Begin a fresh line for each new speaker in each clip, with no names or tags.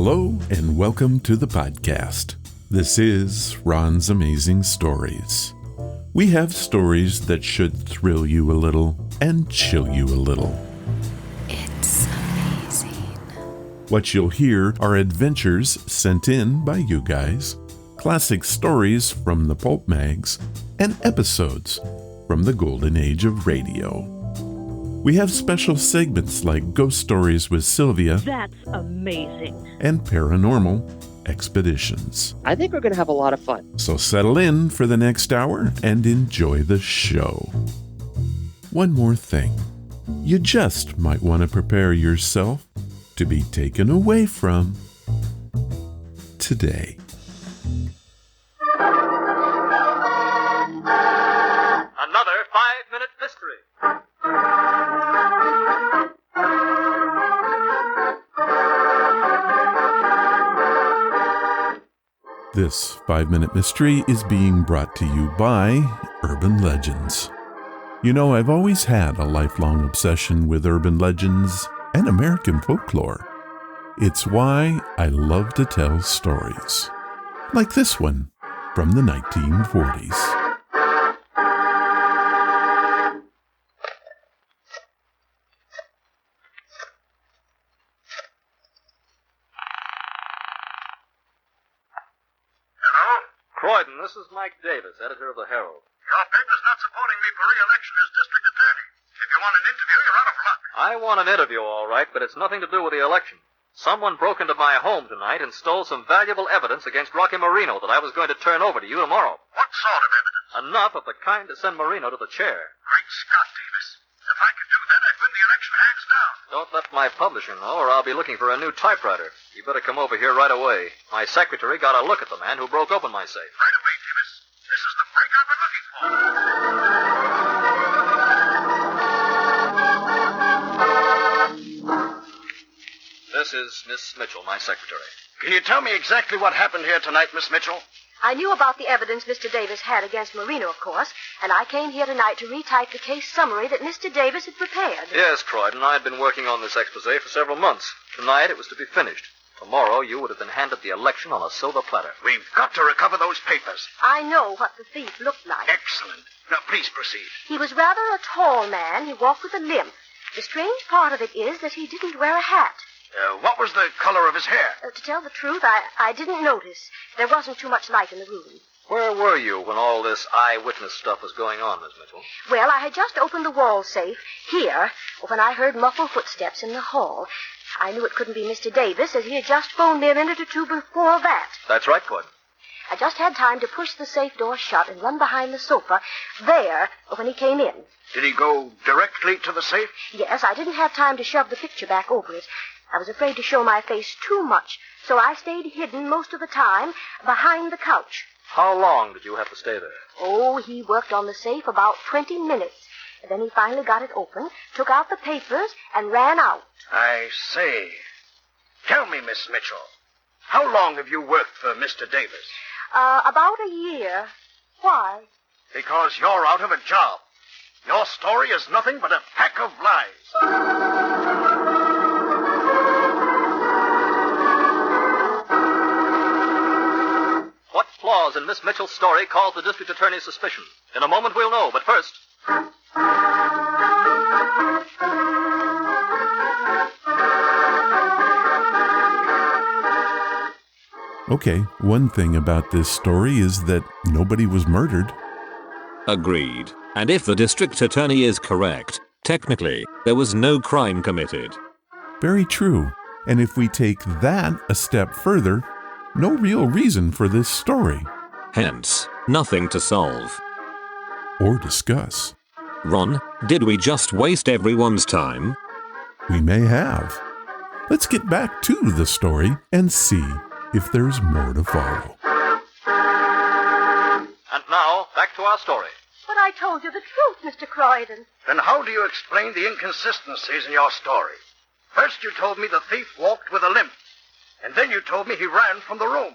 Hello and welcome to the podcast. This is Ron's Amazing Stories. We have stories that should thrill you a little and chill you a little.
It's amazing.
What you'll hear are adventures sent in by you guys, classic stories from the pulp mags, and episodes from the golden age of radio. We have special segments like Ghost Stories with Sylvia.
That's amazing.
And Paranormal Expeditions.
I think we're going to have a lot of fun.
So settle in for the next hour and enjoy the show. One more thing. You just might want to prepare yourself to be taken away from today.
Another 5-minute mystery.
This 5-minute mystery is being brought to you by Urban Legends. You know, I've always had a lifelong obsession with urban legends and American folklore. It's why I love to tell stories, like this one from the 1940s.
Croydon, this is Mike Davis, editor of the Herald.
Your paper's not supporting me for re-election as district attorney. If you want an interview, you're out of luck.
I want an interview, all right, but it's nothing to do with the election. Someone broke into my home tonight and stole some valuable evidence against Rocky Marino that I was going to turn over to you tomorrow.
What sort of evidence?
Enough of the kind to send Marino to the chair.
Great Scott, Davis. If I could do that, I'd win the election hands down.
Don't let my publisher know, or I'll be looking for a new typewriter. You better come over here right away. My secretary got a look at the man who broke open my safe.
Right away, Davis. This is the break I've been looking for.
This is Miss Mitchell, my secretary.
Can you tell me exactly what happened here tonight, Miss Mitchell?
I knew about the evidence Mr. Davis had against Marino, of course, and I came here tonight to retype the case summary that Mr. Davis had prepared.
Yes, Croydon, I'd been working on this expose for several months. Tonight it was to be finished. Tomorrow you would have been handed the election on a silver platter.
We've got to recover those papers.
I know what the thief looked like.
Excellent. Now, please proceed.
He was rather a tall man. He walked with a limp. The strange part of it is that he didn't wear a hat.
What was the color of his hair?
To tell the truth, I didn't notice. There wasn't too much light in the room.
Where were you when all this eyewitness stuff was going on, Miss Mitchell?
Well, I had just opened the wall safe here when I heard muffled footsteps in the hall. I knew it couldn't be Mr. Davis, as he had just phoned me a minute or two before that.
That's right, Croydon.
I just had time to push the safe door shut and run behind the sofa there when he came in.
Did he go directly to the safe?
Yes, I didn't have time to shove the picture back over it. I was afraid to show my face too much, so I stayed hidden most of the time behind the couch.
How long did you have to stay there?
Oh, he worked on the safe about 20 minutes. And then he finally got it open, took out the papers, and ran out.
I see. Tell me, Miss Mitchell, how long have you worked for Mr. Davis?
About a year. Why?
Because you're out of a job. Your story is nothing but a pack of lies.
What flaws in Miss Mitchell's story caused the district attorney's suspicion? In a moment we'll know, but first...
Okay, one thing about this story is that nobody was murdered.
Agreed. And if the district attorney is correct, technically, there was no crime committed.
Very true. And if we take that a step further, no real reason for this story.
Hence, nothing to solve.
Or discuss.
Ron, did we just waste everyone's time?
We may have. Let's get back to the story and see if there's more to follow.
And now, back to our story.
But I told you the truth, Mr. Croydon.
Then how do you explain the inconsistencies in your story? First you told me the thief walked with a limp, and then you told me he ran from the room.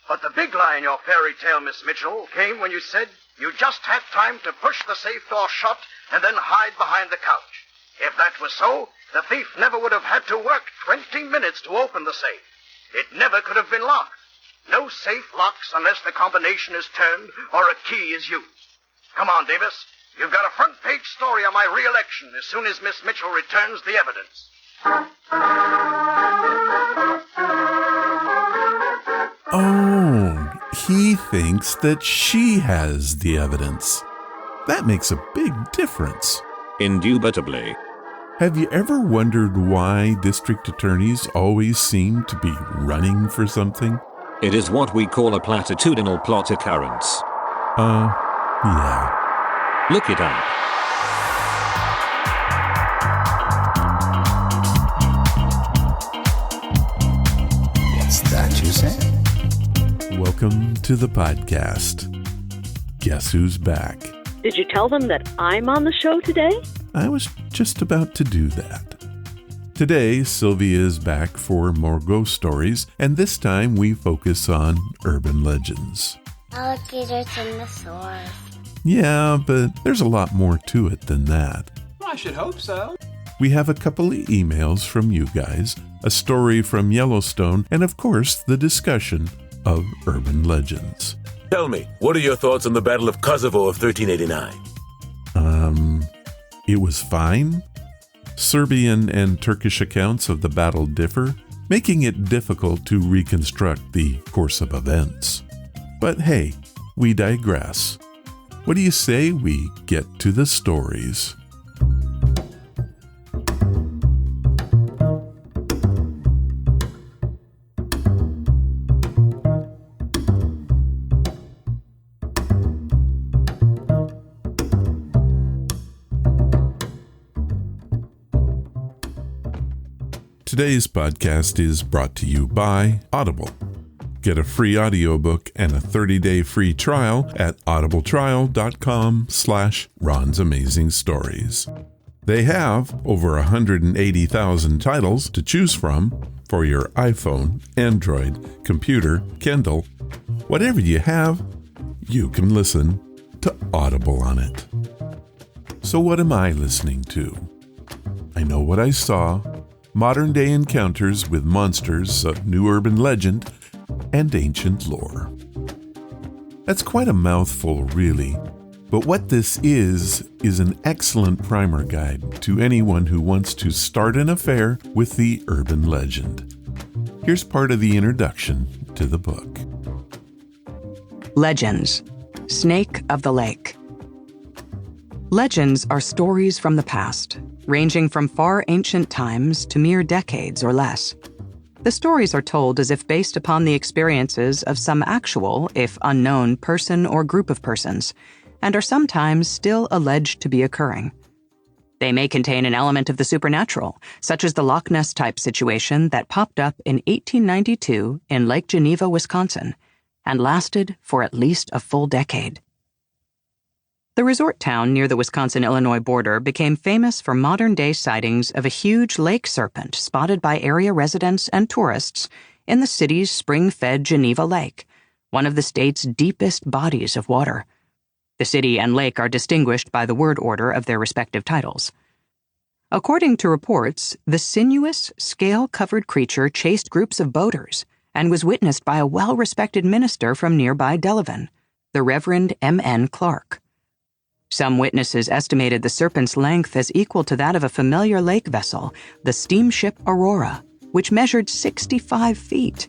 But the big lie in your fairy tale, Miss Mitchell, came when you said you just had time to push the safe door shut and then hide behind the couch. If that was so, the thief never would have had to work 20 minutes to open the safe. It never could have been locked. No safe locks unless the combination is turned or a key is used. Come on, Davis. You've got a front-page story on my re-election as soon as Miss Mitchell returns the evidence.
Oh, he thinks that she has the evidence. That makes a big difference.
Indubitably.
Have you ever wondered why district attorneys always seem to be running for something?
It is what we call a platitudinal plot occurrence.
Yeah.
Look it up.
What's that you say?
Welcome to the podcast. Guess who's back?
Did you tell them that I'm on the show today?
I was just about to do that. Today, Sylvia is back for more ghost stories, and this time we focus on urban legends.
Alligators in the sewers.
Yeah, but there's a lot more to it than that.
I should hope so.
We have a couple of emails from you guys, a story from Yellowstone, and of course, the discussion of urban legends.
Tell me, what are your thoughts on the Battle of Kosovo of 1389?
It was fine. Serbian and Turkish accounts of the battle differ, making it difficult to reconstruct the course of events. But hey, we digress. What do you say we get to the stories? Today's podcast is brought to you by Audible. Get a free audiobook and a 30-day free trial at audibletrial.com/Ron's Amazing Stories. They have over 180,000 titles to choose from for your iPhone, Android, computer, Kindle. Whatever you have, you can listen to Audible on it. So what am I listening to? I know what I saw. Modern-day encounters with monsters of new urban legend and ancient lore. That's quite a mouthful, really, but what this is an excellent primer guide to anyone who wants to start an affair with the urban legend. Here's part of the introduction to the book.
Legends. Snake of the Lake. Legends are stories from the past, ranging from far ancient times to mere decades or less. The stories are told as if based upon the experiences of some actual, if unknown, person or group of persons, and are sometimes still alleged to be occurring. They may contain an element of the supernatural, such as the Loch Ness-type situation that popped up in 1892 in Lake Geneva, Wisconsin, and lasted for at least a full decade. The resort town near the Wisconsin-Illinois border became famous for modern-day sightings of a huge lake serpent spotted by area residents and tourists in the city's spring-fed Geneva Lake, one of the state's deepest bodies of water. The city and lake are distinguished by the word order of their respective titles. According to reports, the sinuous, scale-covered creature chased groups of boaters and was witnessed by a well-respected minister from nearby Delavan, the Reverend M.N. Clark. Some witnesses estimated the serpent's length as equal to that of a familiar lake vessel, the steamship Aurora, which measured 65 feet.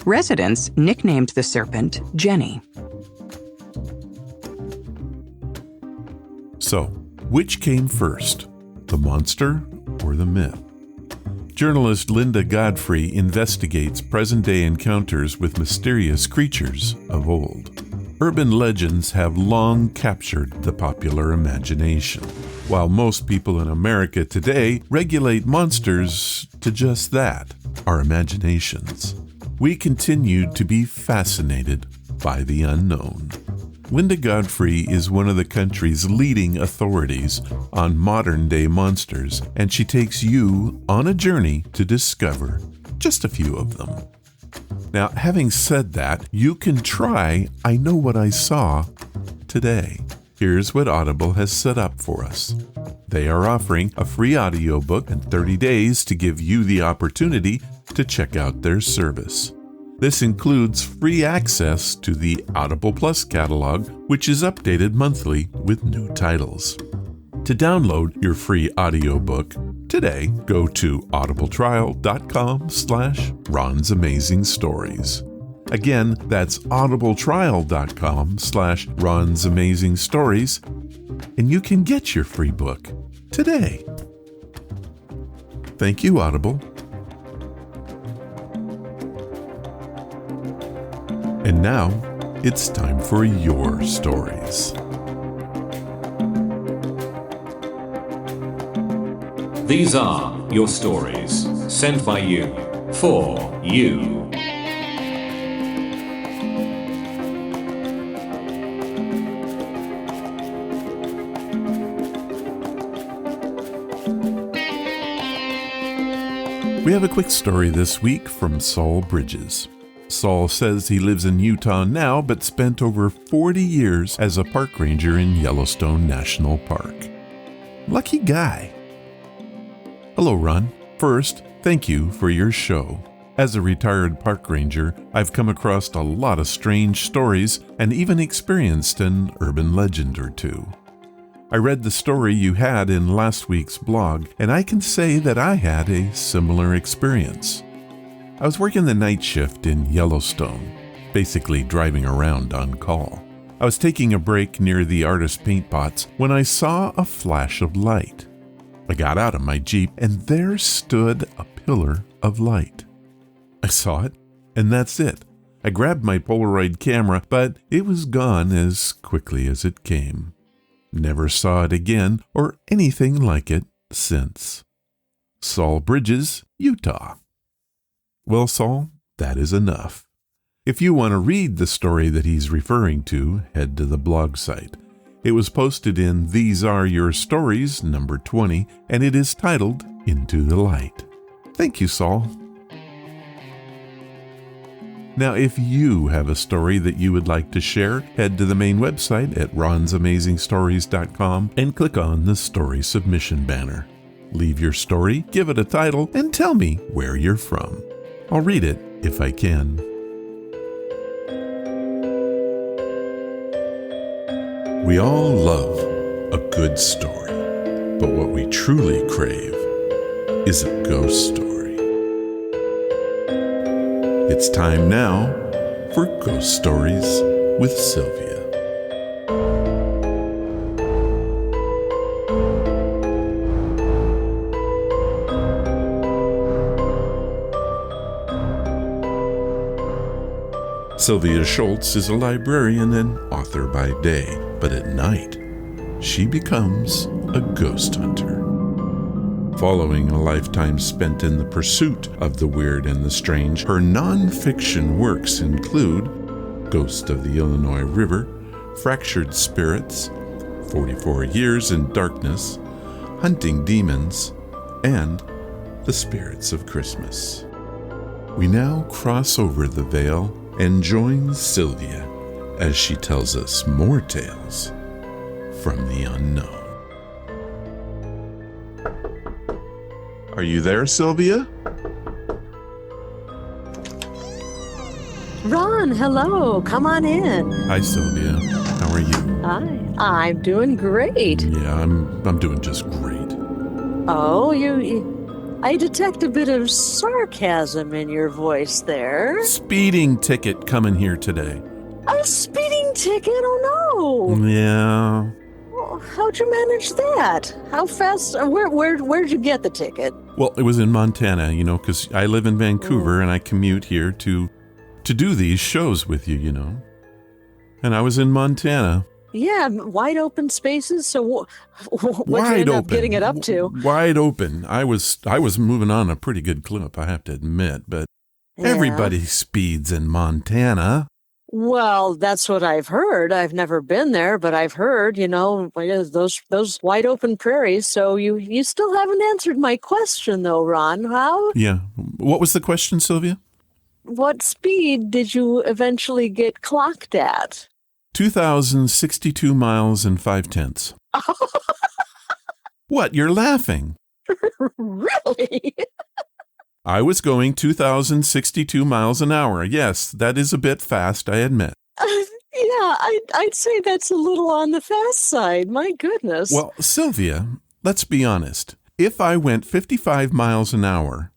Residents nicknamed the serpent Jenny.
So, which came first, the monster or the myth? Journalist Linda Godfrey investigates present-day encounters with mysterious creatures of old. Urban legends have long captured the popular imagination, while most people in America today regulate monsters to just that, our imaginations. We continue to be fascinated by the unknown. Linda Godfrey is one of the country's leading authorities on modern-day monsters, and she takes you on a journey to discover just a few of them. Now, having said that, you can try I Know What I Saw today. Here's what Audible has set up for us. They are offering a free audiobook and 30 days to give you the opportunity to check out their service. This includes free access to the Audible Plus catalog, which is updated monthly with new titles. To download your free audiobook today, go to audibletrial.com/Ron's Amazing Stories. Again, that's audibletrial.com/Ron's Amazing Stories, and you can get your free book today. Thank you, Audible. And now, it's time for your stories.
These are your stories, sent by you, for you.
We have a quick story this week from Saul Bridges. Saul says he lives in Utah now, but spent over 40 years as a park ranger in Yellowstone National Park. Lucky guy. Hello, Ron. First, thank you for your show. As a retired park ranger, I've come across a lot of strange stories and even experienced an urban legend or two. I read the story you had in last week's blog, and I can say that I had a similar experience. I was working the night shift in Yellowstone, basically driving around on call. I was taking a break near the artist paint pots when I saw a flash of light. I got out of my Jeep, and there stood a pillar of light. I saw it, and that's it. I grabbed my Polaroid camera, but it was gone as quickly as it came. Never saw it again or anything like it since. Saul Bridges, Utah. Well, Saul, that is enough. If you want to read the story that he's referring to, head to the blog site. It was posted in These Are Your Stories, number 20, and it is titled Into the Light. Thank you, Saul. Now, if you have a story that you would like to share, head to the main website at ronsamazingstories.com and click on the story submission banner. Leave your story, give it a title, and tell me where you're from. I'll read it if I can. We all love a good story, but what we truly crave is a ghost story. It's time now for Ghost Stories with Sylvia. Sylvia Schultz is a librarian and author by day, but at night, she becomes a ghost hunter. Following a lifetime spent in the pursuit of the weird and the strange, her non-fiction works include Ghost of the Illinois River, Fractured Spirits, 44 Years in Darkness, Hunting Demons, and The Spirits of Christmas. We now cross over the veil and join Sylvia as she tells us more tales from the unknown. Are you there, Sylvia?
Ron, hello. Come on in.
Hi, Sylvia. How are you?
Hi. I'm doing great.
Yeah, I'm doing just great.
Oh, I detect a bit of sarcasm in your voice there.
Speeding ticket coming here today.
A speeding ticket? Oh, no.
Yeah.
Well, how'd you manage that? How fast? Where'd you get the ticket?
Well, it was in Montana, because I live in Vancouver and I commute here to do these shows with you, And I was in Montana.
Yeah, wide open spaces. So what'd you
Wide
end up
open.
getting it up to?
Wide open. I was moving on a pretty good clip, I have to admit, but
Yeah.
everybody speeds in Montana.
Well, that's what I've heard. I've never been there, but I've heard, those wide open prairies. So you still haven't answered my question, though, Ron. How?
Yeah. What was the question, Sylvia?
What speed did you eventually get clocked at?
2,062 miles and 5/10. What? You're laughing.
Really?
I was going 2,062 miles an hour. Yes, that is a bit fast, I admit.
Yeah, I'd say that's a little on the fast side. My goodness.
Well, Sylvia, let's be honest. If I went 55 miles an hour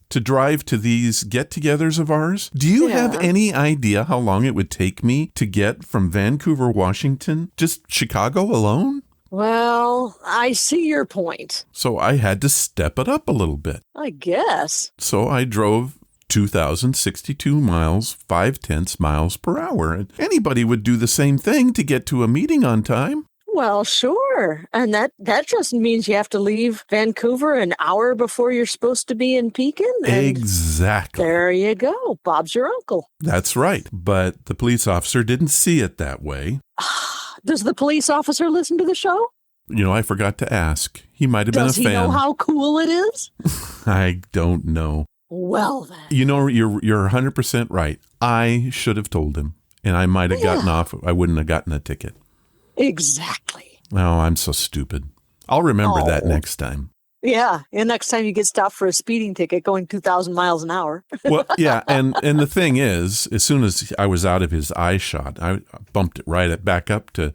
to drive to these get-togethers of ours, do you have any idea how long it would take me to get from Vancouver, Washington, just Chicago alone?
Well, I see your point.
So I had to step it up a little bit.
I guess.
So I drove 2,062 miles, 0.5 miles per hour. And anybody would do the same thing to get to a meeting on time.
Well, sure. And that just means you have to leave Vancouver an hour before you're supposed to be in Pekin.
Exactly.
There you go. Bob's your uncle.
That's right. But the police officer didn't see it that way.
Does the police officer listen to the show?
You know, I forgot to ask. He might have been a fan.
Does he know how cool it is?
I don't know.
Well, then.
You know, you're 100% right. I should have told him, and I might have gotten off. I wouldn't have gotten a ticket.
Exactly.
Oh, I'm so stupid. I'll remember that next time.
Yeah, and next time you get stopped for a speeding ticket going 2,000 miles an hour.
Well, yeah, and the thing is, as soon as I was out of his eye shot, I bumped it back up to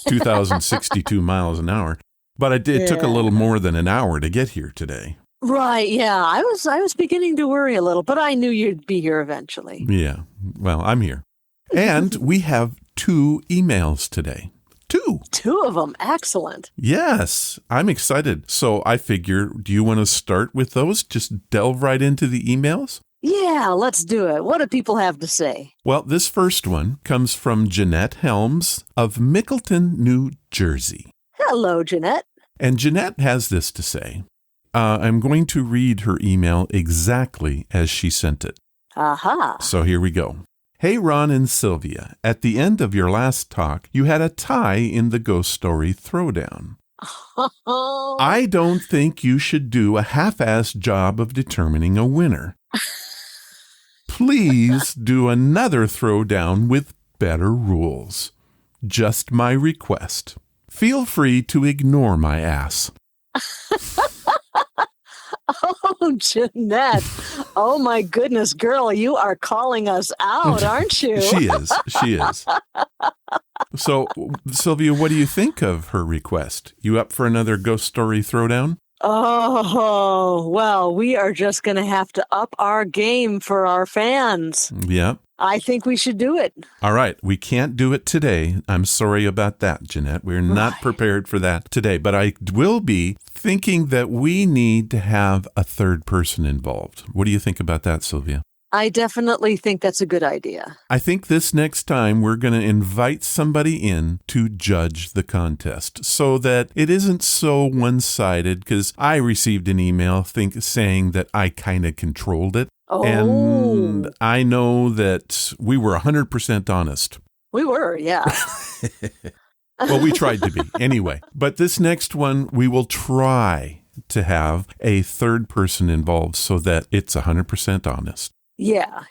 2,062 miles an hour. But it took a little more than an hour to get here today.
Right, yeah. I was beginning to worry a little, but I knew you'd be here eventually.
Yeah, well, I'm here. And we have 2 emails today. 2.
2 of them. Excellent.
Yes, I'm excited. So I figure, do you want to start with those? Just delve right into the emails?
Yeah, let's do it. What do people have to say?
Well, this first one comes from Jeanette Helms of Mickleton, New Jersey.
Hello, Jeanette.
And Jeanette has this to say. I'm going to read her email exactly as she sent it.
Aha.
So here we go. Hey, Ron and Sylvia, at the end of your last talk, you had a tie in the ghost story throwdown. I don't think you should do a half-assed job of determining a winner. Please do another throwdown with better rules. Just my request. Feel free to ignore my ass.
Oh, Jeanette. Oh, my goodness, girl, you are calling us out, aren't you?
She is. So, Sylvia, what do you think of her request? You up for another ghost story throwdown?
Oh, well, we are just going to have to up our game for our fans.
Yep.
I think we should do it.
All right. We can't do it today. I'm sorry about that, Jeanette. We're not prepared for that today. But I will be thinking that we need to have a third person involved. What do you think about that, Sylvia?
I definitely think that's a good idea.
I think this next time we're going to invite somebody in to judge the contest so that it isn't so one-sided, because I received an email saying that I kind of controlled it.
Oh.
And I know that we were 100% honest.
We were, yeah.
Well, we tried to be anyway. But this next one, we will try to have a third person involved so that it's 100% honest.
Yeah.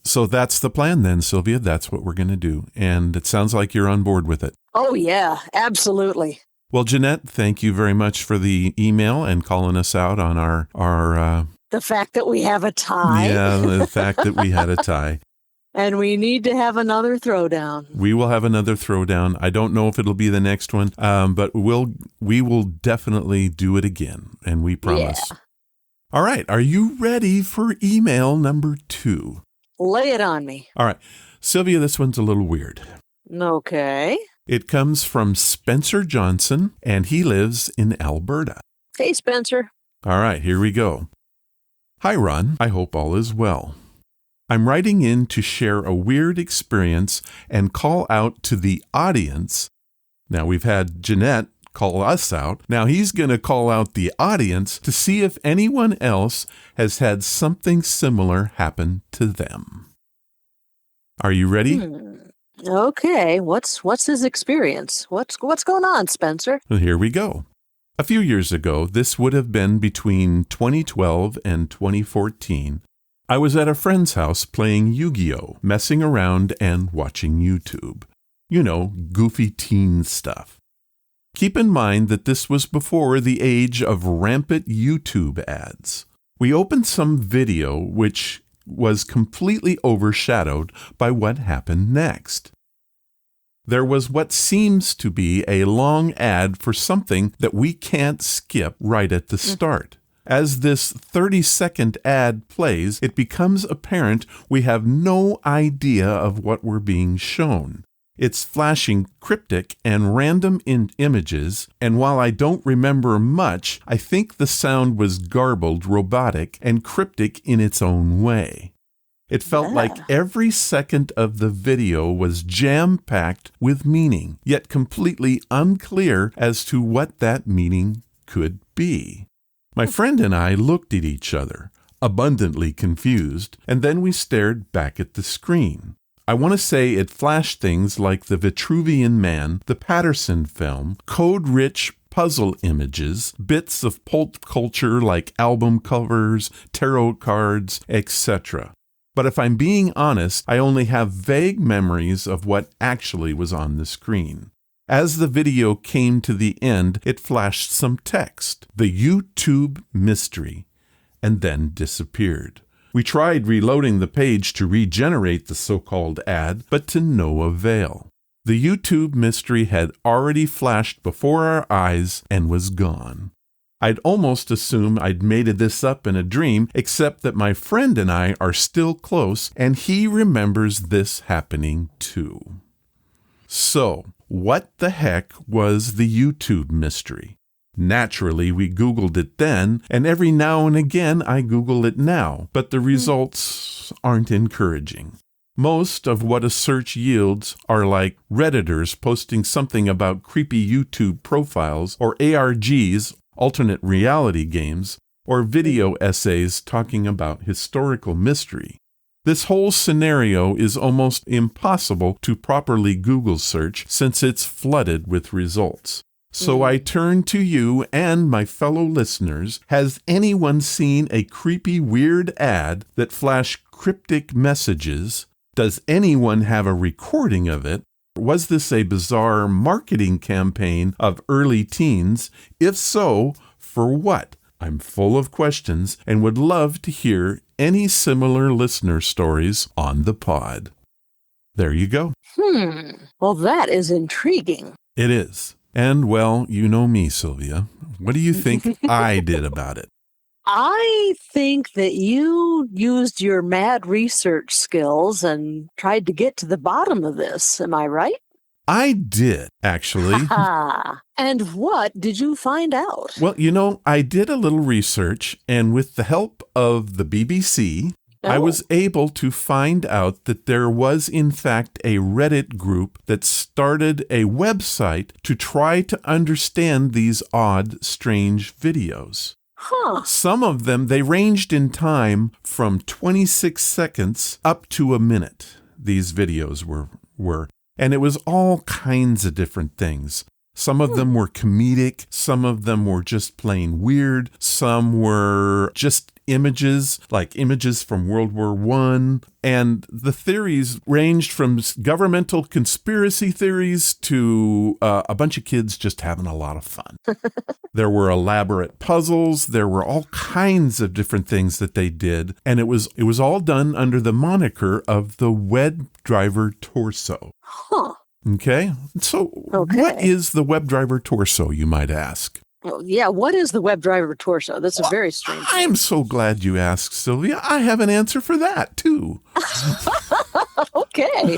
So that's the plan then, Sylvia. That's what we're going to do. And it sounds like you're on board with it.
Oh, yeah, absolutely.
Well, Jeanette, thank you very much for the email and calling us out on our
the fact that we have a tie.
Yeah, the fact that we had a tie.
And we need to have another throwdown.
We will have another throwdown. I don't know if it'll be the next one, but we will definitely do it again, and we promise. Yeah. All right. Are you ready for email number 2?
Lay it on me.
All right. Sylvia, this one's a little weird.
Okay.
It comes from Spencer Johnson, and he lives in Alberta.
Hey, Spencer.
All right. Here we go. Hi, Ron. I hope all is well. I'm writing in to share a weird experience and call out to the audience. Now, we've had Jeanette call us out. Now, he's going to call out the audience to see if anyone else has had something similar happen to them. Are you ready?
Okay. What's his experience? What's going on, Spencer?
Well, here we go. A few years ago, this would have been between 2012 and 2014, I was at a friend's house playing Yu-Gi-Oh!, messing around and watching YouTube. You know, goofy teen stuff. Keep in mind that this was before the age of rampant YouTube ads. We opened some video which was completely overshadowed by what happened next. There was what seems to be a long ad for something that we can't skip right at the start. As this 30-second ad plays, it becomes apparent we have no idea of what we're being shown. It's flashing cryptic and random images, and while I don't remember much, I think the sound was garbled, robotic, and cryptic in its own way. It felt like every second of the video was jam-packed with meaning, yet completely unclear as to what that meaning could be. My friend and I looked at each other, abundantly confused, and then we stared back at the screen. I want to say it flashed things like the Vitruvian Man, the Patterson film, code-rich puzzle images, bits of pulp culture like album covers, tarot cards, etc. But if I'm being honest, I only have vague memories of what actually was on the screen. As the video came to the end, it flashed some text, the YouTube mystery, and then disappeared. We tried reloading the page to regenerate the so-called ad, but to no avail. The YouTube mystery had already flashed before our eyes and was gone. I'd almost assume I'd made this up in a dream, except that my friend and I are still close, and he remembers this happening too. So, what the heck was the YouTube mystery? Naturally, we Googled it then, and every now and again I Google it now, but the results aren't encouraging. Most of what a search yields are like Redditors posting something about creepy YouTube profiles, or ARGs, alternate reality games, or video essays talking about historical mystery. This whole scenario is almost impossible to properly Google search since it's flooded with results. So I turn to you and my fellow listeners. Has anyone seen a creepy, weird ad that flashed cryptic messages? Does anyone have a recording of it? Was this a bizarre marketing campaign of early teens? If so, for what? I'm full of questions and would love to hear any similar listener stories on the pod. There you go.
Well, that is intriguing.
It is. And, well, you know me, Sylvia. What do you think I did about it?
I think that you used your mad research skills and tried to get to the bottom of this. Am I right?
I did, actually.
And what did you find out?
Well, I did a little research, and with the help of the BBC, I was able to find out that there was, in fact, a Reddit group that started a website to try to understand these odd, strange videos. Some of them, they ranged in time from 26 seconds up to a minute, these videos were. And it was all kinds of different things. Some of them were comedic, some of them were just plain weird, some were just images, like images from World War I. And the theories ranged from governmental conspiracy theories to a bunch of kids just having a lot of fun. There were elaborate puzzles. There were all kinds of different things that they did. And it was all done under the moniker of the WebDriver Torso. Okay? So what is the WebDriver Torso, you might ask?
Well, yeah, what is the WebDriver Torso? That's a very strange thing.
I'm so glad you asked, Sylvia. I have an answer for that, too.
Okay.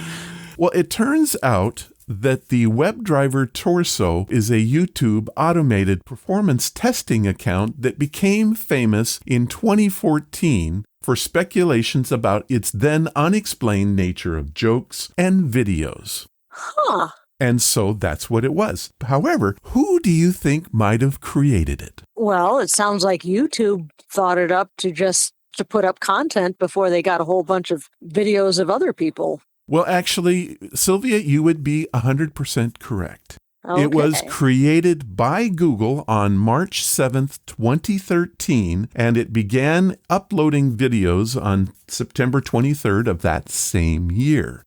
Well, it turns out that the WebDriver Torso is a YouTube automated performance testing account that became famous in 2014 for speculations about its then unexplained nature of jokes and videos. And so that's what it was. However, who do you think might have created it?
Well, it sounds like YouTube thought it up to put up content before they got a whole bunch of videos of other people.
Well, actually, Sylvia, you would be 100% correct. Okay. It was created by Google on March 7th, 2013, and it began uploading videos on September 23rd of that same year.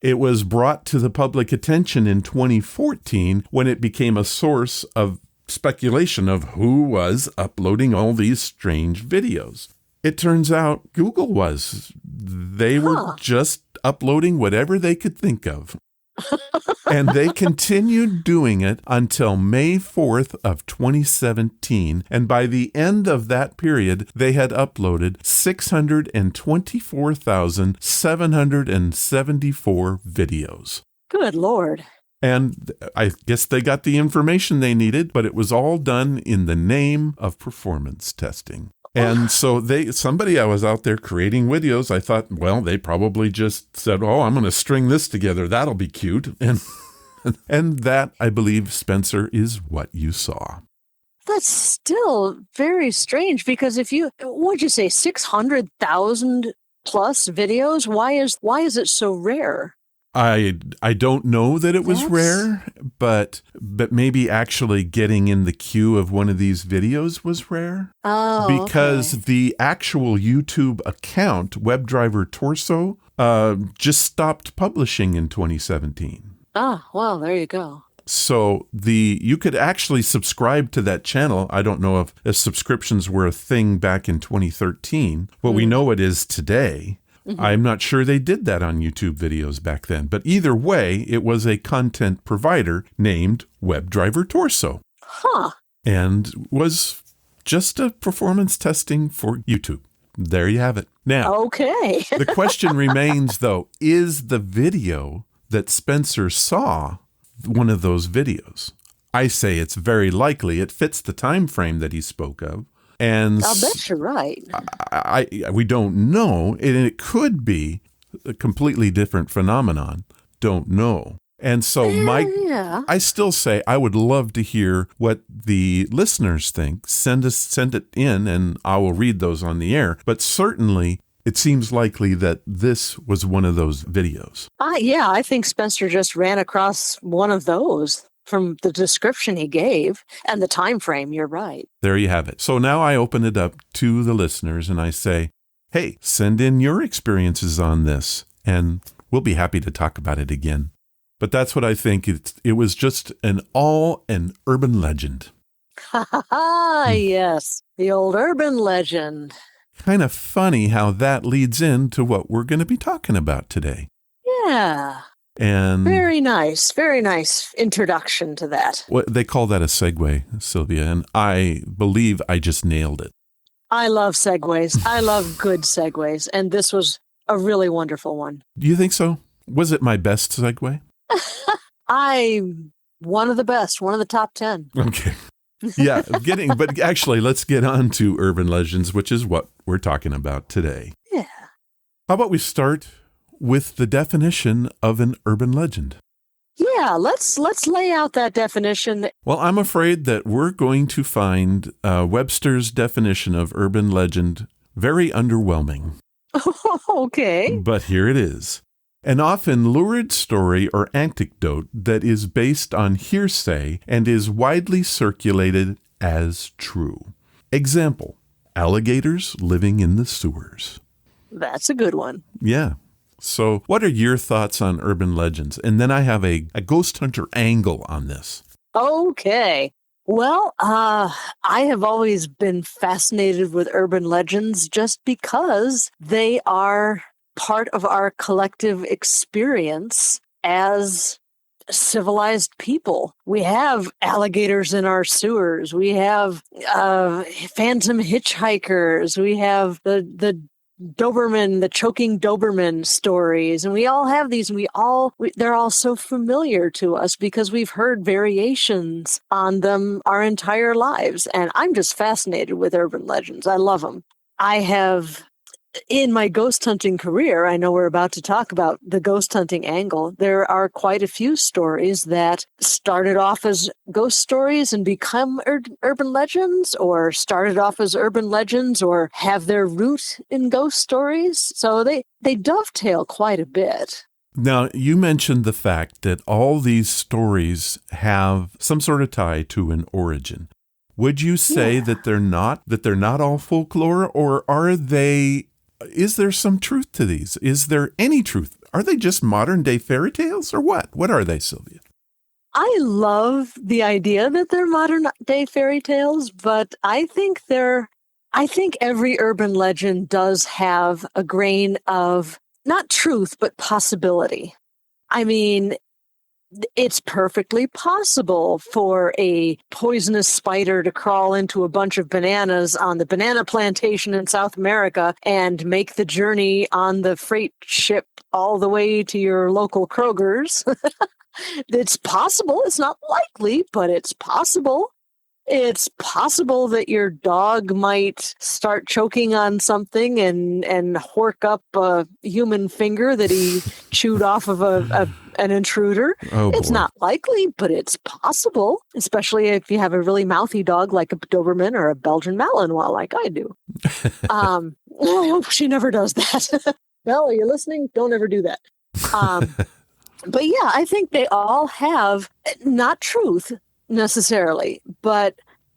It was brought to the public attention in 2014 when it became a source of speculation of who was uploading all these strange videos. It turns out Google was. They were just uploading whatever they could think of. And they continued doing it until May 4th of 2017. And by the end of that period, they had uploaded 624,774 videos.
Good Lord.
And I guess they got the information they needed, but it was all done in the name of performance testing. And so somebody I was out there creating videos, I thought, well, they probably just said, oh, I'm going to string this together. That'll be cute. And that, I believe, Spencer, is what you saw.
That's still very strange because what'd you say, 600,000 plus videos? Why is it so rare?
I don't know that it was rare, but maybe actually getting in the queue of one of these videos was rare.
Oh,
because the actual YouTube account, WebDriver Torso, just stopped publishing in 2017.
Ah, well, there you go.
So you could actually subscribe to that channel. I don't know if subscriptions were a thing back in 2013, but we know it is today. Mm-hmm. I'm not sure they did that on YouTube videos back then. But either way, it was a content provider named WebDriver Torso. And was just a performance testing for YouTube. There you have it. Now,
okay.
The question remains, though, is the video that Spencer saw one of those videos? I say it's very likely. It fits the time frame that he spoke of. And
I'll bet you're right.
We don't know. And it could be a completely different phenomenon. Don't know. And so I still say I would love to hear what the listeners think. Send it in and I will read those on the air. But certainly it seems likely that this was one of those videos.
Yeah, I think Spencer just ran across one of those. From the description he gave and the time frame, you're right.
There you have it. So now I open it up to the listeners and I say, hey, send in your experiences on this and we'll be happy to talk about it again. But that's what I think. It was just an urban legend.
Yes, the old urban legend.
Kind of funny how that leads into what we're going to be talking about today.
Yeah.
And
very nice introduction to that.
They call that a segue, Sylvia, and I believe I just nailed it.
I love segues. I love good segues, and this was a really wonderful one.
Do you think so? Was it my best segue?
One of the best, one of the top 10.
Okay. Yeah, but actually, let's get on to urban legends, which is what we're talking about today.
Yeah.
How about we start with the definition of an urban legend?
Yeah, let's lay out that definition.
Well, I'm afraid that we're going to find Webster's definition of urban legend very underwhelming.
Okay.
But here it is. An often lurid story or anecdote that is based on hearsay and is widely circulated as true. Example, alligators living in the sewers.
That's a good one.
Yeah. So what are your thoughts on urban legends? And then I have a ghost hunter angle on this.
Okay. Well, I have always been fascinated with urban legends just because they are part of our collective experience as civilized people. We have alligators in our sewers. We have phantom hitchhikers. We have the Doberman, the choking Doberman stories, and we all have these, and they're all so familiar to us because we've heard variations on them our entire lives, and I'm just fascinated with urban legends. I love them. I have, in my ghost hunting career, I know we're about to talk about the ghost hunting angle. There are quite a few stories that started off as ghost stories and become urban legends, or started off as urban legends or have their root in ghost stories. So they dovetail quite a bit.
Now, you mentioned the fact that all these stories have some sort of tie to an origin. Would you say that they're not all folklore, or is there some truth to these? Is there any truth? Are they just modern day fairy tales, or what? What are they, Sylvia?
I love the idea that they're modern day fairy tales, but I think every urban legend does have a grain of not truth, but possibility. I mean, it's perfectly possible for a poisonous spider to crawl into a bunch of bananas on the banana plantation in South America and make the journey on the freight ship all the way to your local Kroger's. It's possible. It's not likely, but it's possible. It's possible that your dog might start choking on something and hork up a human finger that he chewed off of an intruder. It's not likely, but it's possible, especially if you have a really mouthy dog like a Doberman or a Belgian Malinois like I do. I hope she never does that. Belle, are you listening? Don't ever do that. But yeah, I think they all have not truth necessarily, but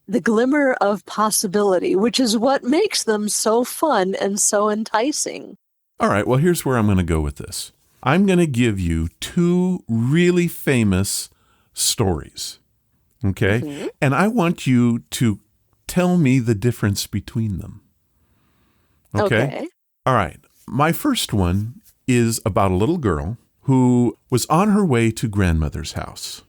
the glimmer of possibility, which is what makes them so fun and so enticing.
All right, well, here's where I'm going to go with this. I'm going to give you two really famous stories, okay? Mm-hmm. And I want you to tell me the difference between them. Okay? All right. My first one is about a little girl who was on her way to grandmother's house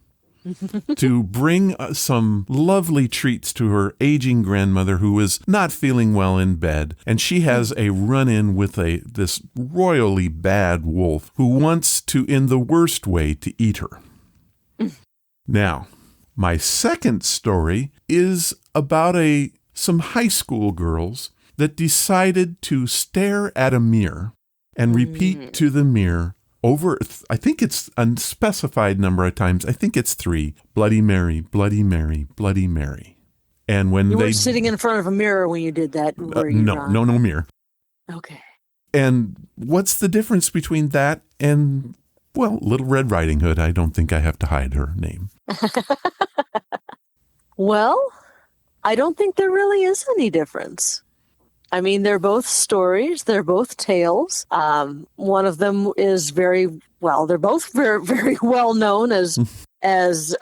to bring some lovely treats to her aging grandmother who was not feeling well in bed. And she has a run-in with this royally bad wolf who wants to, in the worst way, to eat her. Now, my second story is about some high school girls that decided to stare at a mirror and repeat to the mirror over, I think it's a unspecified number of times. I think it's 3. Bloody Mary, Bloody Mary, Bloody Mary. And when
you were sitting in front of a mirror when you did that, were you?
No mirror.
Okay.
And what's the difference between that and, well, Little Red Riding Hood? I don't think I have to hide her name.
Well, I don't think there really is any difference. I mean, they're both stories. They're both tales. One of them is they're both very, very well known as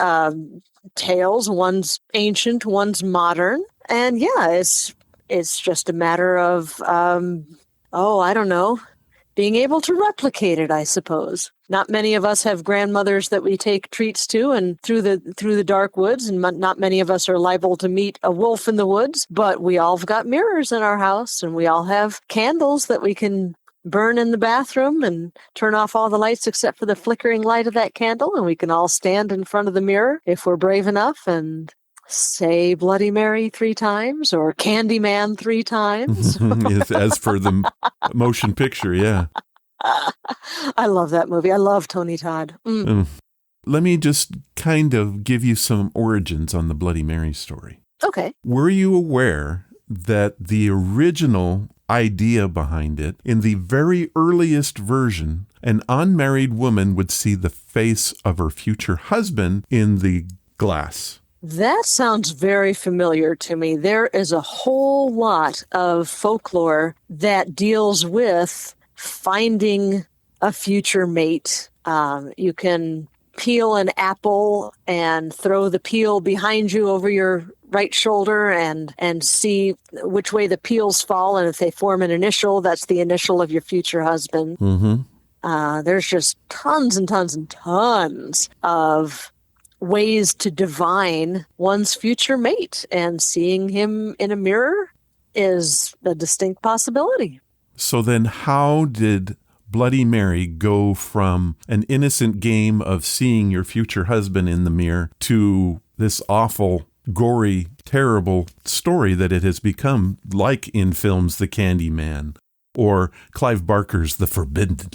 tales. One's ancient, one's modern. And yeah, it's just a matter of, I don't know, being able to replicate it, I suppose. Not many of us have grandmothers that we take treats to and through the dark woods, and not many of us are liable to meet a wolf in the woods, but we all have got mirrors in our house, and we all have candles that we can burn in the bathroom and turn off all the lights except for the flickering light of that candle, and we can all stand in front of the mirror if we're brave enough and say Bloody Mary 3 times or Candyman 3 times.
As for the motion picture, yeah.
I love that movie. I love Tony Todd.
Let me just kind of give you some origins on the Bloody Mary story.
Okay.
Were you aware that the original idea behind it, in the very earliest version, an unmarried woman would see the face of her future husband in the glass?
That sounds very familiar to me. There is a whole lot of folklore that deals with finding a future mate. You can peel an apple and throw the peel behind you over your right shoulder and see which way the peels fall. And if they form an initial, that's the initial of your future husband. Mm-hmm. There's just tons and tons and tons of ways to divine one's future mate, and seeing him in a mirror is a distinct possibility.
So then how did Bloody Mary go from an innocent game of seeing your future husband in the mirror to this awful, gory, terrible story that it has become, like in films The Candyman or Clive Barker's The Forbidden?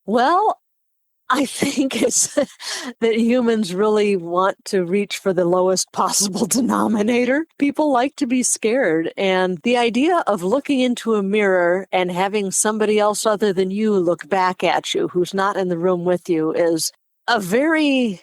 Well, I think it's that humans really want to reach for the lowest possible denominator. People like to be scared. And the idea of looking into a mirror and having somebody else other than you look back at you, who's not in the room with you, is a very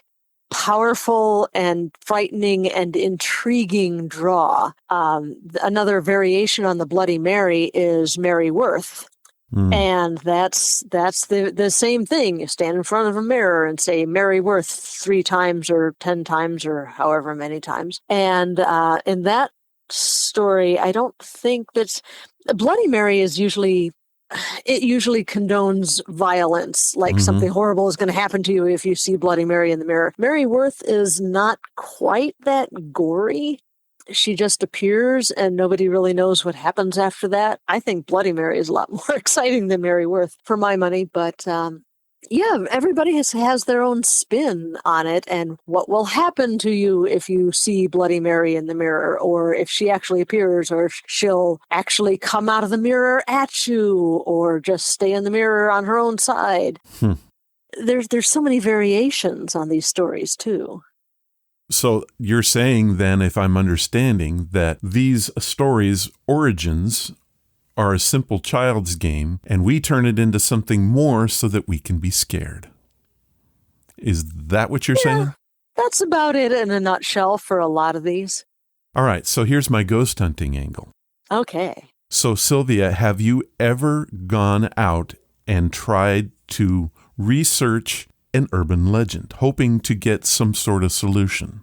powerful and frightening and intriguing draw. Another variation on the Bloody Mary is Mary Worth. And that's the same thing. You stand in front of a mirror and say Mary Worth 3 times or 10 times or however many times. And in that story, I don't think that's Bloody Mary is usually condones violence, like something horrible is going to happen to you if you see Bloody Mary in the mirror. Mary Worth is not quite that gory. She just appears and nobody really knows what happens after that. I think Bloody Mary is a lot more exciting than Mary Worth for my money, but yeah, everybody has their own spin on it and what will happen to you if you see Bloody Mary in the mirror, or if she actually appears, or if she'll actually come out of the mirror at you, or just stay in the mirror on her own side. There's so many variations on these stories too.
So you're saying then, if I'm understanding, that these stories' origins are a simple child's game, and we turn it into something more so that we can be scared. Is that what you're saying?
That's about it in a nutshell for a lot of these.
All right, so here's my ghost hunting angle.
Okay.
So Sylvia, have you ever gone out and tried to research an urban legend, hoping to get some sort of solution?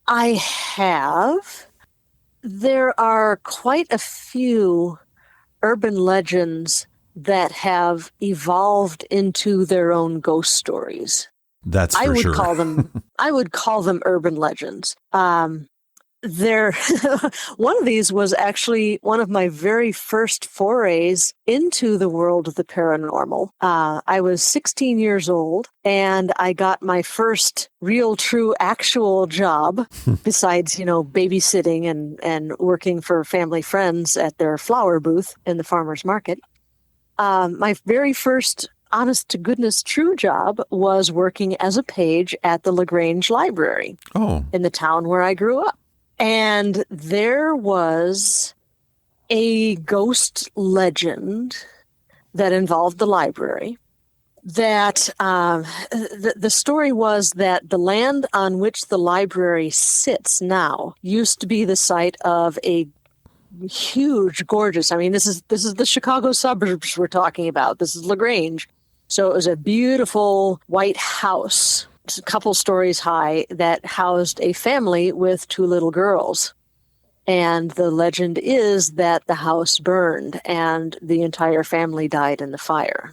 I have. There are quite a few urban legends that have evolved into their own ghost stories.
That's for sure.
I would call them urban legends. One of these was actually one of my very first forays into the world of the paranormal. I was 16 years old, and I got my first real, true, actual job, besides, babysitting and working for family friends at their flower booth in the farmer's market. My very first honest to goodness true job was working as a page at the LaGrange Library in the town where I grew up. And there was a ghost legend that involved the library. That the story was that the land on which the library sits now used to be the site of a huge, gorgeous. I mean, this is the Chicago suburbs we're talking about. This is LaGrange, so it was a beautiful white house, a couple stories high, that housed a family with 2 little girls. And the legend is that the house burned and the entire family died in the fire.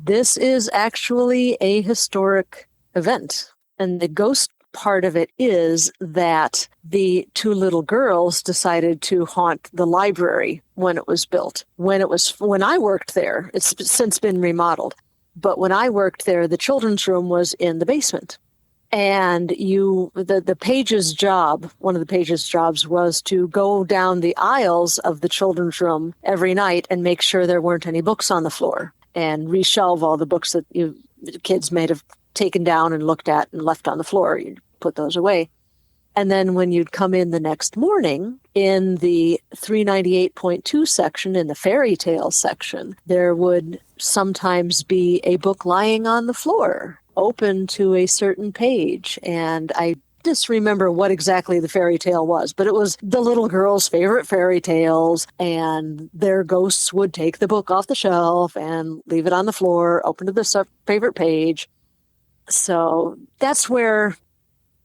This is actually a historic event. And the ghost part of it is that the 2 little girls decided to haunt the library when it was built. When I worked there, it's since been remodeled. But when I worked there, the children's room was in the basement. And the page's job, one of the page's jobs, was to go down the aisles of the children's room every night and make sure there weren't any books on the floor, and reshelve all the books that the kids may have taken down and looked at and left on the floor. You'd put those away. And then when you'd come in the next morning, in the 398.2 section, in the fairy tale section, there would sometimes be a book lying on the floor, open to a certain page. And I just remember what exactly the fairy tale was, but it was the little girls' favorite fairy tales, and their ghosts would take the book off the shelf and leave it on the floor, open to the favorite page. So that's where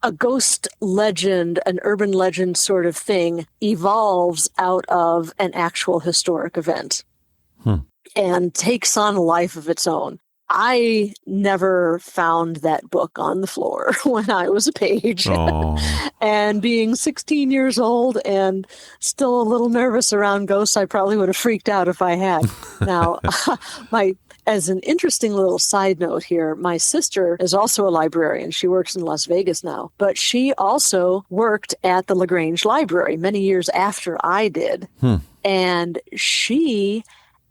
a ghost legend, an urban legend sort of thing, evolves out of an actual historic event and takes on a life of its own. I never found that book on the floor when I was a page. And being 16 years old and still a little nervous around ghosts, I probably would have freaked out if I had. Now, as an interesting little side note here, my sister is also a librarian. She works in Las Vegas now, but she also worked at the LaGrange Library many years after I did. And she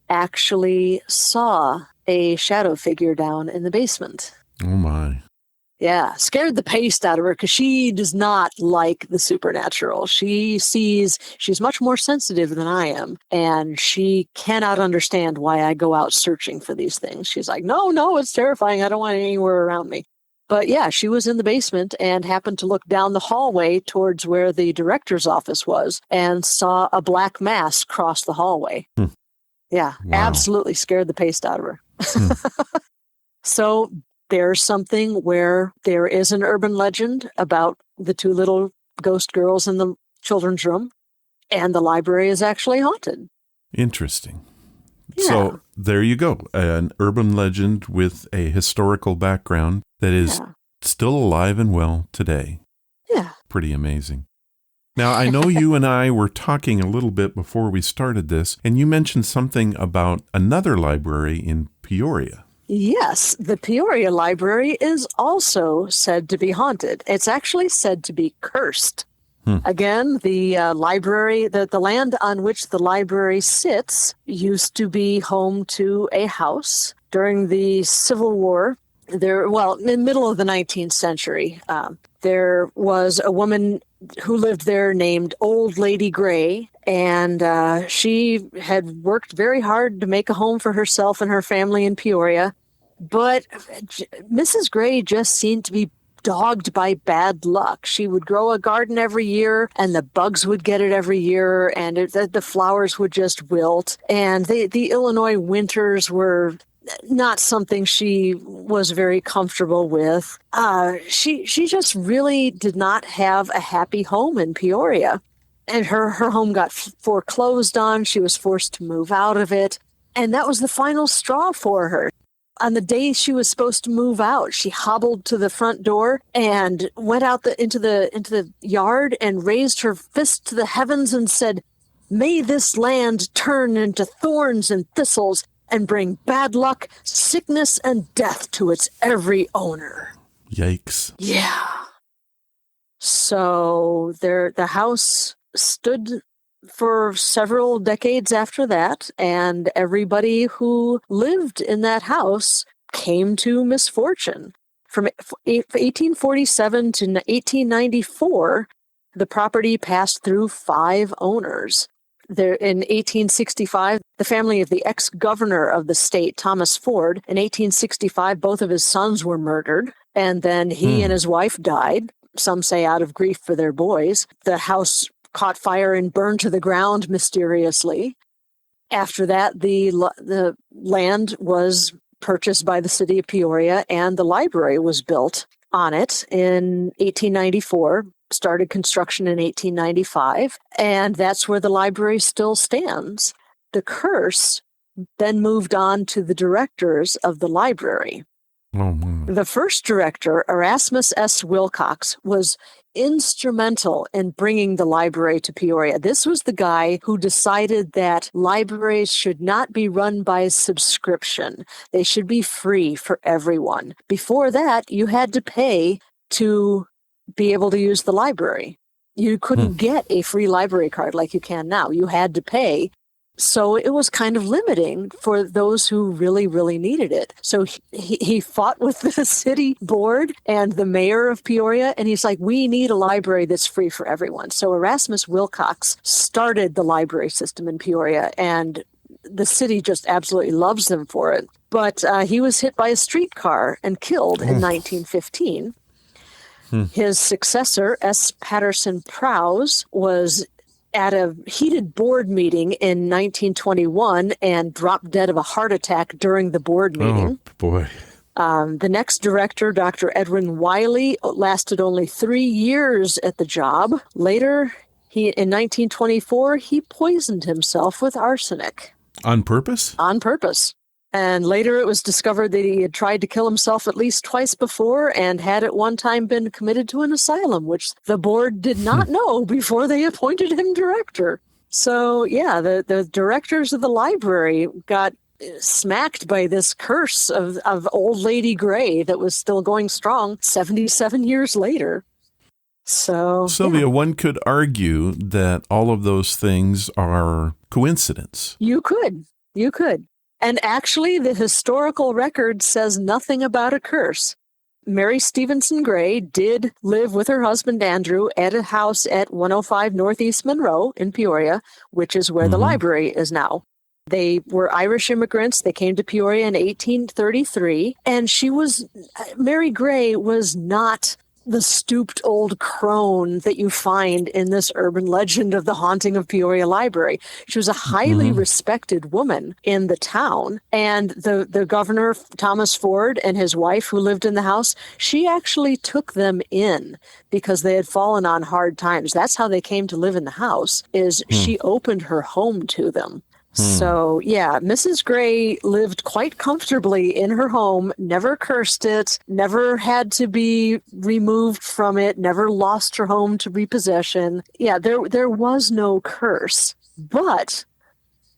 actually saw a shadow figure down in the basement.
Oh, my.
Yeah, scared the paste out of her because she does not like the supernatural. She's much more sensitive than I am, and she cannot understand why I go out searching for these things. She's like, no, it's terrifying. I don't want it anywhere around me. But yeah, she was in the basement and happened to look down the hallway towards where the director's office was and saw a black mass cross the hallway. Yeah, absolutely scared the paste out of her. So there's something where there is an urban legend about the two little ghost girls in the children's room, and the library is actually haunted.
Interesting.
Yeah.
So there you go. An urban legend with a historical background that is still alive and well today.
Yeah.
Pretty amazing. Now, I know you and I were talking a little bit before we started this, and you mentioned something about another library in Peoria.
Yes, the Peoria Library is also said to be haunted. It's actually said to be cursed. Again, the library, the land on which the library sits used to be home to a house. During the Civil War, in the middle of the 19th century, there was a woman who lived there named Old Lady Gray, and she had worked very hard to make a home for herself and her family in Peoria. But Mrs. Gray just seemed to be dogged by bad luck. She would grow a garden every year, and the bugs would get it every year, and the flowers would just wilt. And the Illinois winters were not something she was very comfortable with. She just really did not have a happy home in Peoria. And her home got foreclosed on. She was forced to move out of it. And that was the final straw for her. On the day she was supposed to move out, she hobbled to the front door and went out into the yard and raised her fist to the heavens and said, "May this land turn into thorns and thistles and bring bad luck, sickness, and death to its every owner."
Yikes.
Yeah. So the house stood for several decades after that, and everybody who lived in that house came to misfortune. From 1847 to 1894, the property passed through 5 owners. There, in 1865, the family of the ex-governor of the state, Thomas Ford, in 1865, both of his sons were murdered, and then he and his wife died, some say out of grief for their boys. The house caught fire and burned to the ground mysteriously. After that, the land was purchased by the city of Peoria, and the library was built on it in 1894, started construction in 1895, and that's where the library still stands. The curse then moved on to the directors of the library. The first director, Erasmus S. Wilcox, was instrumental in bringing the library to Peoria. This was the guy who decided that libraries should not be run by subscription. They should be free for everyone. Before that, you had to pay to be able to use the library. You couldn't get a free library card like you can now. You had to pay. So it was kind of limiting for those who really, really needed it. So he fought with the city board and the mayor of Peoria, and he's like, we need a library that's free for everyone. So Erasmus Wilcox started the library system in Peoria, and the city just absolutely loves them for it. But he was hit by a streetcar and killed in 1915. His successor, S. Patterson Prowse, was at a heated board meeting in 1921 and dropped dead of a heart attack during the board meeting.
Oh, boy.
The next director, Dr. Edwin Wiley, lasted only 3 years at the job. Later, in 1924, he poisoned himself with arsenic.
On purpose?
On purpose. And later it was discovered that he had tried to kill himself at least twice before and had at one time been committed to an asylum, which the board did not know before they appointed him director. So, yeah, the directors of the library got smacked by this curse of Old Lady Gray that was still going strong 77 years later. So,
Sylvia, one could argue that all of those things are coincidence.
You could. And actually, the historical record says nothing about a curse. Mary Stevenson Gray did live with her husband Andrew at a house at 105 Northeast Monroe in Peoria, which is where the library is now. They were Irish immigrants. They came to Peoria in 1833. And Mary Gray was not the stooped old crone that you find in this urban legend of the haunting of Peoria Library. She was a highly respected woman in the town. And the governor, Thomas Ford, and his wife who lived in the house, she actually took them in because they had fallen on hard times. That's how they came to live in the house, is she opened her home to them. So, yeah, Mrs. Gray lived quite comfortably in her home, never cursed it, never had to be removed from it, never lost her home to repossession. Yeah, there was no curse, but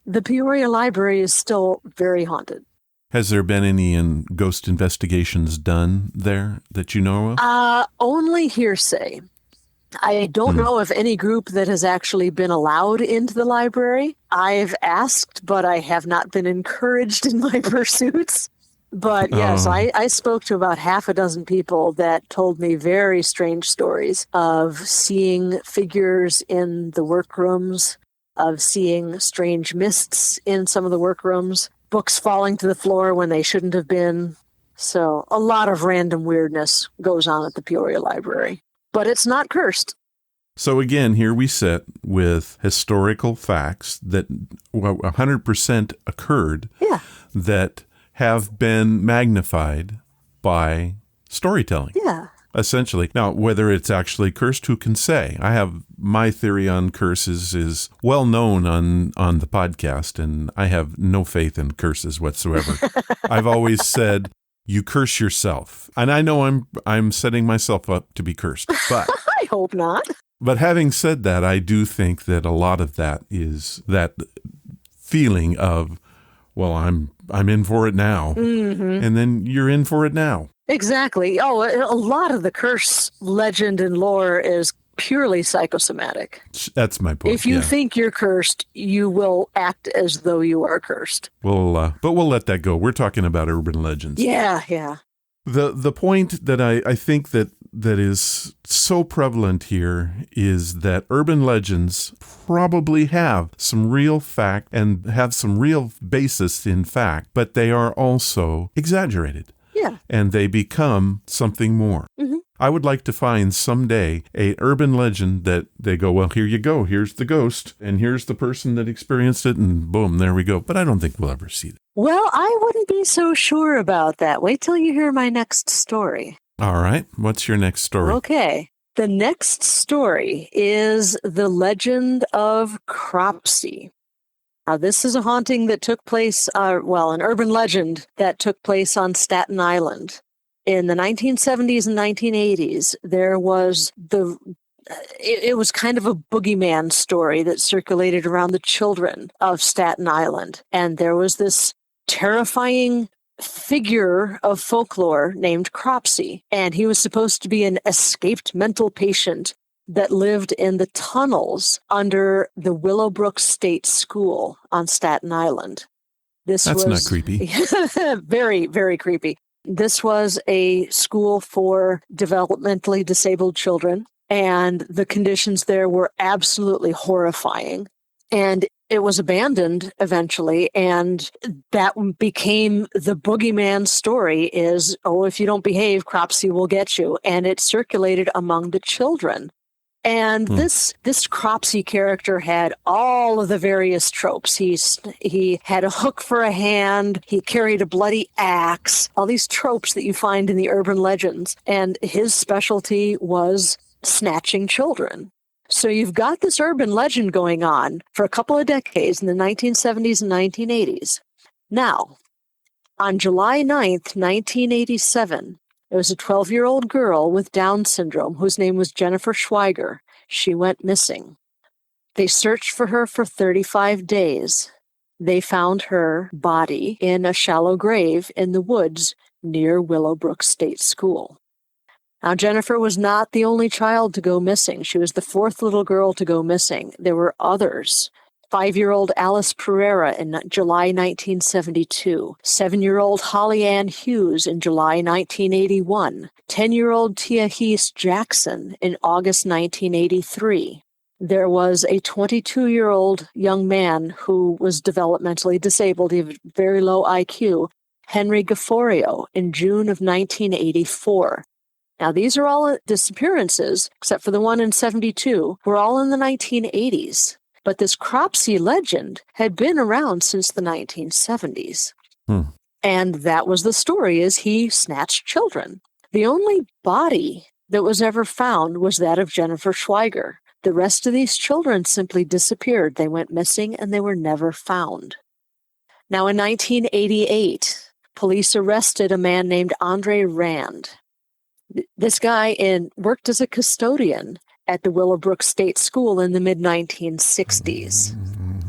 the Peoria Library is still very haunted.
Has there been any ghost investigations done there that you know of?
Only hearsay. I don't know of any group that has actually been allowed into the library. I've asked, but I have not been encouraged in my pursuits. But yes, I spoke to about half a dozen people that told me very strange stories of seeing figures in the workrooms, of seeing strange mists in some of the workrooms, books falling to the floor when they shouldn't have been. So a lot of random weirdness goes on at the Peoria Library. But it's not cursed.
So again, here we sit with historical facts that 100% occurred that have been magnified by storytelling.
Yeah.
Essentially. Now, whether it's actually cursed, who can say? I have my theory on curses is well known on the podcast, and I have no faith in curses whatsoever. I've always said, you curse yourself. And I know I'm setting myself up to be cursed. But
I hope not.
But having said that, I do think that a lot of that is that feeling of, well, I'm in for it now. And then you're in for it now.
Exactly. Oh, a lot of the curse legend and lore is purely psychosomatic.
That's my point.
If you think you're cursed, you will act as though you are cursed.
But we'll let that go. We're talking about urban legends.
Yeah.
The point that I think that is so prevalent here is that urban legends probably have some real fact and have some real basis in fact, but they are also exaggerated.
Yeah.
And they become something more. I would like to find someday a urban legend that they go, well, here you go. Here's the ghost, and here's the person that experienced it, and boom, there we go. But I don't think we'll ever see that.
Well, I wouldn't be so sure about that. Wait till you hear my next story.
All right. What's your next story?
Okay. The next story is the legend of Cropsey. Now, this is a haunting that took place, an urban legend that took place on Staten Island. In the 1970s and 1980s, there was it was kind of a boogeyman story that circulated around the children of Staten Island. And there was this terrifying figure of folklore named Cropsey. And he was supposed to be an escaped mental patient that lived in the tunnels under the Willowbrook State School on Staten Island. That's
not creepy.
Very, very creepy. This was a school for developmentally disabled children, and the conditions there were absolutely horrifying. And it was abandoned eventually, and that became the boogeyman story is, if you don't behave, Cropsey will get you. And it circulated among the children. And this Cropsey character had all of the various tropes. He had a hook for a hand. He carried a bloody axe. All these tropes that you find in the urban legends. And his specialty was snatching children. So you've got this urban legend going on for a couple of decades in the 1970s and 1980s. Now, on July 9th, 1987, there was a 12-year-old girl with Down syndrome whose name was Jennifer Schweiger. She went missing. They searched for her for 35 days. They found her body in a shallow grave in the woods near Willowbrook State School. Now, Jennifer was not the only child to go missing. She was the fourth little girl to go missing. There were others. 5-year-old Alice Pereira in July 1972, 7-year-old Holly Ann Hughes in July 1981, 10-year-old Tia Heese Jackson in August 1983, there was a 22-year-old young man who was developmentally disabled. He had very low IQ, Henry Gaforio, in June of 1984. Now, these are all disappearances, except for the one in 72, were all in the 1980s. But this Cropsey legend had been around since the 1970s. And that was the story, is he snatched children. The only body that was ever found was that of Jennifer Schweiger. The rest of these children simply disappeared. They went missing and they were never found. Now, in 1988, police arrested a man named Andre Rand. This guy worked as a custodian at the Willowbrook State School in the mid-1960s.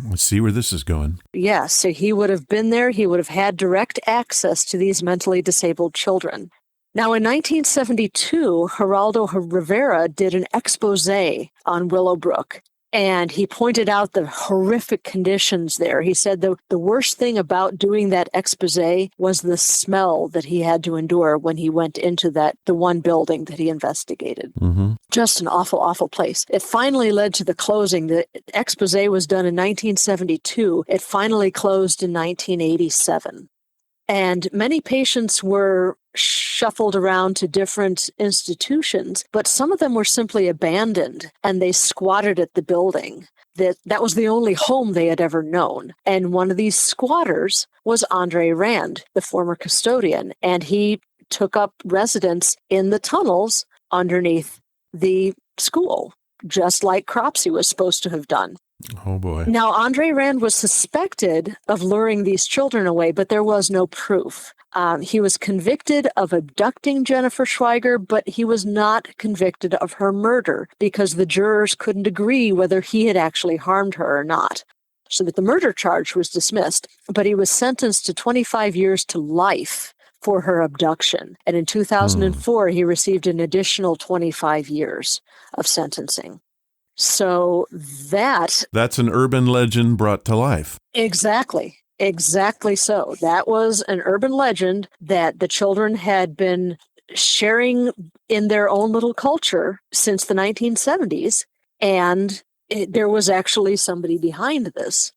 Let's see where this is going.
Yes, so he would have been there. He would have had direct access to these mentally disabled children. Now, in 1972, Geraldo Rivera did an expose on Willowbrook, and he pointed out the horrific conditions there. He said the worst thing about doing that expose was the smell that he had to endure when he went into the one building that he investigated. Just an awful, awful place. It finally led to the closing. The expose was done in 1972. It finally closed in 1987. And many patients were shuffled around to different institutions, but some of them were simply abandoned and they squatted at the building. That was the only home they had ever known. And one of these squatters was Andre Rand, the former custodian, and he took up residence in the tunnels underneath the school, just like Cropsey was supposed to have done.
Oh, boy.
Now, Andre Rand was suspected of luring these children away, but there was no proof. He was convicted of abducting Jennifer Schweiger, but he was not convicted of her murder because the jurors couldn't agree whether he had actually harmed her or not. So that the murder charge was dismissed, but he was sentenced to 25 years to life for her abduction. And in 2004, he received an additional 25 years of sentencing. So that's
an urban legend brought to life.
Exactly so. That was an urban legend that the children had been sharing in their own little culture since the 1970s, and there was actually somebody behind this.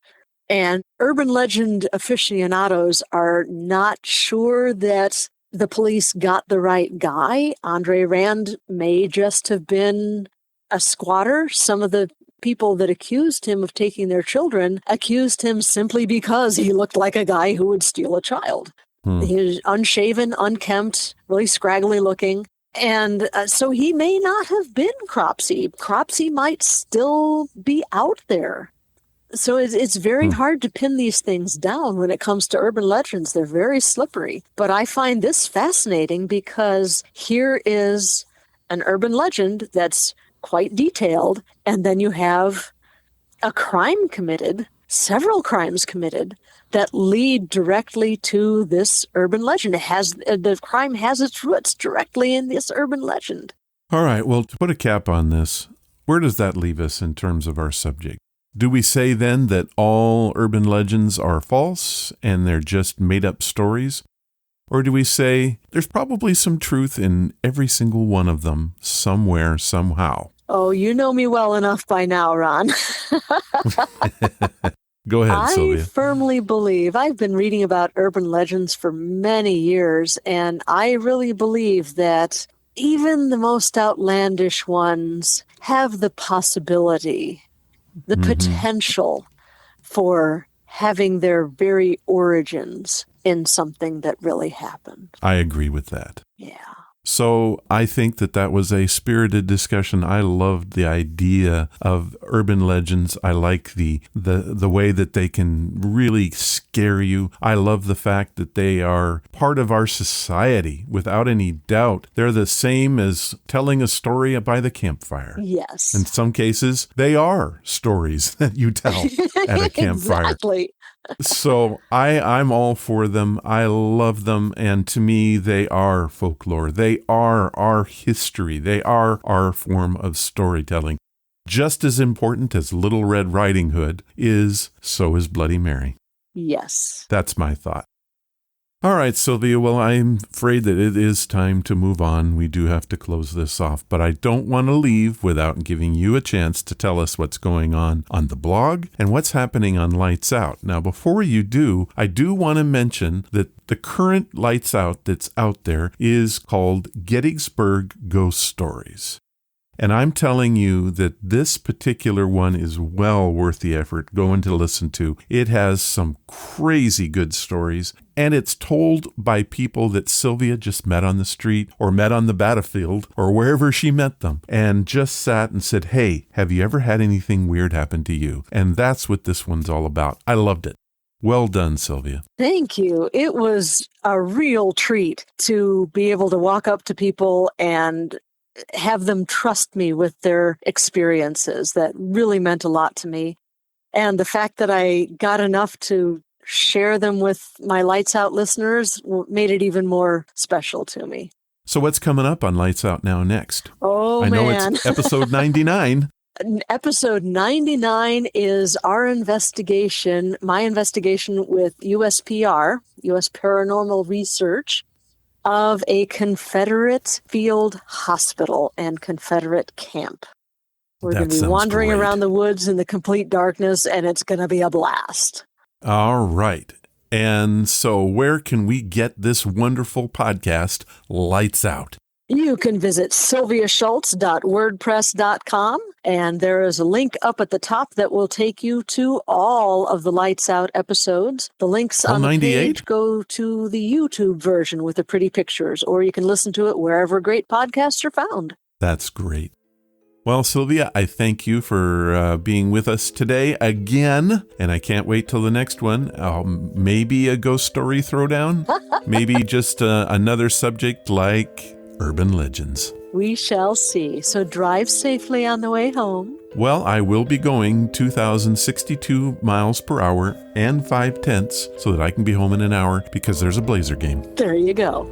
And urban legend aficionados are not sure that the police got the right guy. Andre Rand may just have been a squatter. Some of the people that accused him of taking their children accused him simply because he looked like a guy who would steal a child. He was unshaven, unkempt, really scraggly looking. And so he may not have been Cropsey. Cropsey might still be out there. So it's very hard to pin these things down when it comes to urban legends. They're very slippery. But I find this fascinating because here is an urban legend that's quite detailed, and then you have a crime committed, several crimes committed, that lead directly to this urban legend. The crime has its roots directly in this urban legend.
All right, well, to put a cap on this, where does that leave us in terms of our subject? Do we say then that all urban legends are false and they're just made-up stories? Or do we say there's probably some truth in every single one of them somewhere, somehow?
Oh, you know me well enough by now, Ron.
Go ahead, Sylvia.
I firmly believe, I've been reading about urban legends for many years, and I really believe that even the most outlandish ones have the possibility, the potential for having their very origins in something that really happened.
I agree with that.
Yeah.
So I think that was a spirited discussion. I loved the idea of urban legends. I like the way that they can really scare you. I love the fact that they are part of our society without any doubt. They're the same as telling a story by the campfire.
Yes.
In some cases, they are stories that you tell at a campfire.
Exactly.
So I'm all for them. I love them. And to me, they are folklore. They are our history. They are our form of storytelling. Just as important as Little Red Riding Hood is, so is Bloody Mary.
Yes.
That's my thought. All right, Sylvia. Well, I'm afraid that it is time to move on. We do have to close this off, but I don't want to leave without giving you a chance to tell us what's going on the blog and what's happening on Lights Out. Now, before you do, I do want to mention that the current Lights Out that's out there is called Gettysburg Ghost Stories. And I'm telling you that this particular one is well worth the effort going to listen to. It has some crazy good stories, and it's told by people that Sylvia just met on the street or met on the battlefield or wherever she met them and just sat and said, hey, have you ever had anything weird happen to you? And that's what this one's all about. I loved it. Well done, Sylvia.
Thank you. It was a real treat to be able to walk up to people and have them trust me with their experiences. That really meant a lot to me. And the fact that I got enough to share them with my Lights Out listeners made it even more special to me.
So what's coming up on Lights Out now next?
Oh,
I know it's episode 99.
Episode 99 is our investigation, my investigation with USPR, U.S. Paranormal Research, of a Confederate field hospital and Confederate camp. We're going to be wandering around the woods in the complete darkness, and it's going to be a blast.
All right. And so where can we get this wonderful podcast, Lights Out?
You can visit sylviaschultz.wordpress.com, and there is a link up at the top that will take you to all of the Lights Out episodes. The links on the page go to the YouTube version with the pretty pictures, or you can listen to it wherever great podcasts are found.
That's great. Well, Sylvia, I thank you for being with us today again, and I can't wait till the next one. Maybe a ghost story throwdown, maybe just another subject like urban legends.
We shall see. So drive safely on the way home.
Well, I will be going 2,062 miles per hour and 5/10 so that I can be home in an hour because there's a Blazer game.
There you go.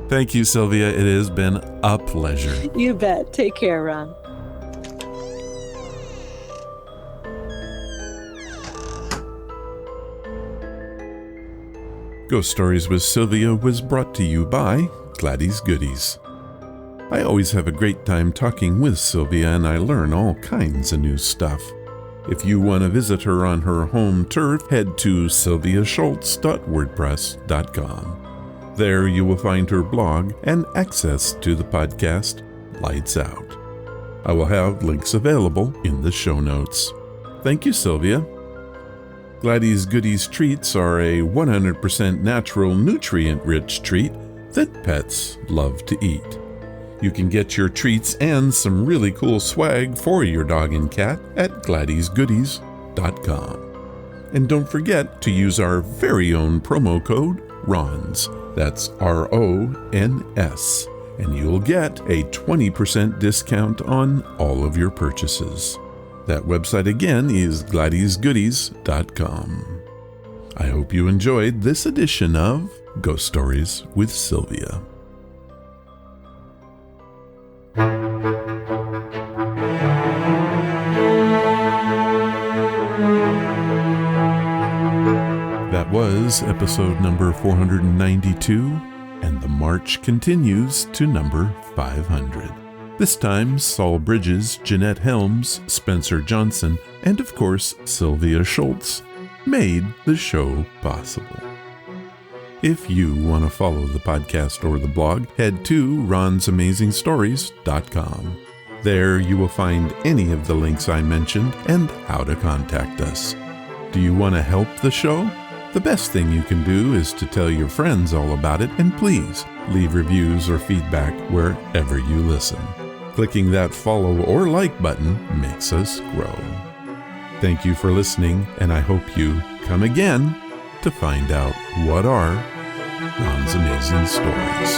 Thank you, Sylvia. It has been a pleasure.
You bet. Take care, Ron.
Ghost Stories with Sylvia was brought to you by Gladys Goodies. I always have a great time talking with Sylvia, and I learn all kinds of new stuff. If you want to visit her on her home turf, head to sylviaschultz.wordpress.com. There you will find her blog and access to the podcast Lights Out. I will have links available in the show notes. Thank you, Sylvia. Gladys Goodies treats are a 100% natural, nutrient-rich treat that pets love to eat. You can get your treats and some really cool swag for your dog and cat at GladysGoodies.com. And don't forget to use our very own promo code RONS. That's RONS. And you'll get a 20% discount on all of your purchases. That website again is GladysGoodies.com. I hope you enjoyed this edition of Ghost Stories with Sylvia. That was episode number 492, and the march continues to number 500. This time, Saul Bridges, Jeanette Helms, Spencer Johnson, and of course, Sylvia Schultz made the show possible. If you want to follow the podcast or the blog, head to ronsamazingstories.com. There you will find any of the links I mentioned and how to contact us. Do you want to help the show? The best thing you can do is to tell your friends all about it, and please leave reviews or feedback wherever you listen. Clicking that follow or like button makes us grow. Thank you for listening, and I hope you come again to find out what are Ron's Amazing Stories.